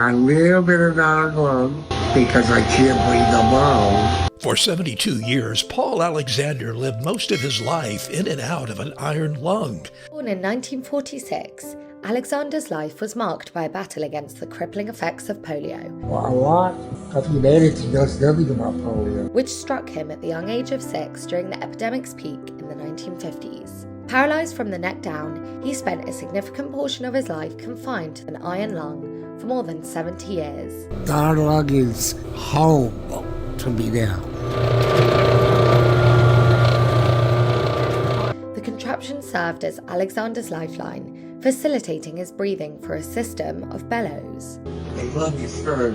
I live in an iron lung because I can't breathe alone. For 72 years, Paul Alexander lived most of his life in and out of an iron lung. Born in 1946, Alexander's life was marked by a battle against the crippling effects of polio, Well, a lot of humanity knows nothing about polio. which struck him at the young age of 6 during the epidemic's peak in the 1950s. Paralyzed from the neck down, he spent a significant portion of his life confined to an iron lung for more than 70 years. The iron lung is home to me now. The contraption served as Alexander's lifeline, facilitating his breathing through a system of bellows. The lung is third.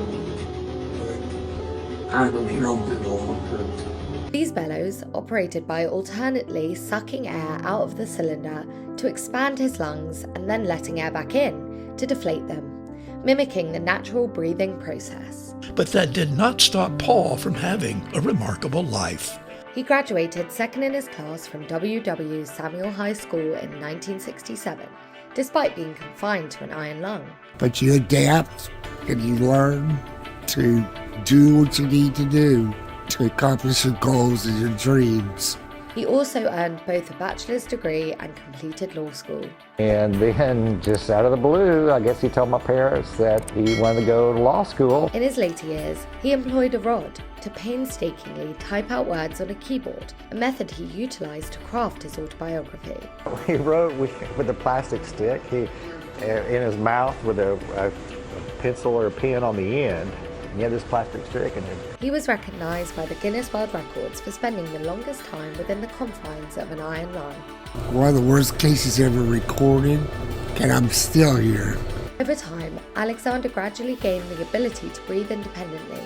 I don't know the normal person. These bellows operated by alternately sucking air out of the cylinder to expand his lungs and then letting air back in to deflate them, mimicking the natural breathing process. But that did not stop Paul from having a remarkable life. He graduated second in his class from W.W. Samuel High School in 1967, despite being confined to an iron lung. But you adapt and you learn to do what you need to do to accomplish your goals and your dreams. He also earned both a bachelor's degree and completed law school. And then, just out of the blue, I guess he told my parents that he wanted to go to law school. In his later years, he employed a rod to painstakingly type out words on a keyboard, a method he utilized to craft his autobiography. He wrote with a plastic stick, in his mouth with a pencil or a pen on the end. He had this plastic stick in it. He was recognized by the Guinness World Records for spending the longest time within the confines of an iron lung. One of the worst cases ever recorded, and I'm still here. Over time, Alexander gradually gained the ability to breathe independently,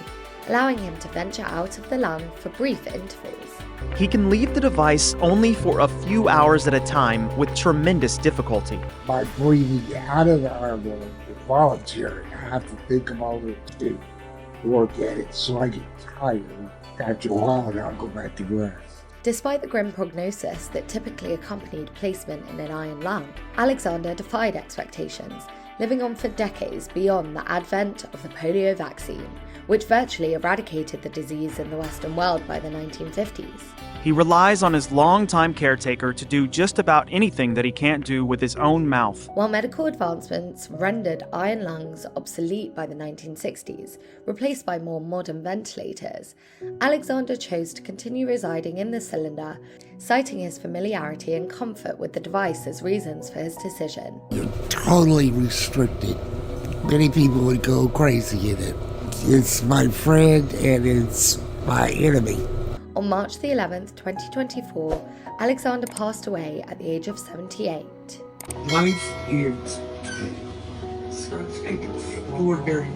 allowing him to venture out of the lung for brief intervals. He can leave the device only for a few hours at a time with tremendous difficulty. By breathing out of the iron lung is voluntary. I have to think about it to work at it, so I get tired after a while and I'll go back to rest. Despite the grim prognosis that typically accompanied placement in an iron lung, Alexander defied expectations, living on for decades beyond the advent of the polio vaccine, which virtually eradicated the disease in the Western world by the 1950s. He relies on his longtime caretaker to do just about anything that he can't do with his own mouth. While medical advancements rendered iron lungs obsolete by the 1960s, replaced by more modern ventilators, Alexander chose to continue residing in the cylinder, citing his familiarity and comfort with the device as reasons for his decision. You're totally restricted. Many people would go crazy in it. It's my friend and it's my enemy. On March the 11th, 2024, Alexander passed away at the age of 78. Life is so extraordinary.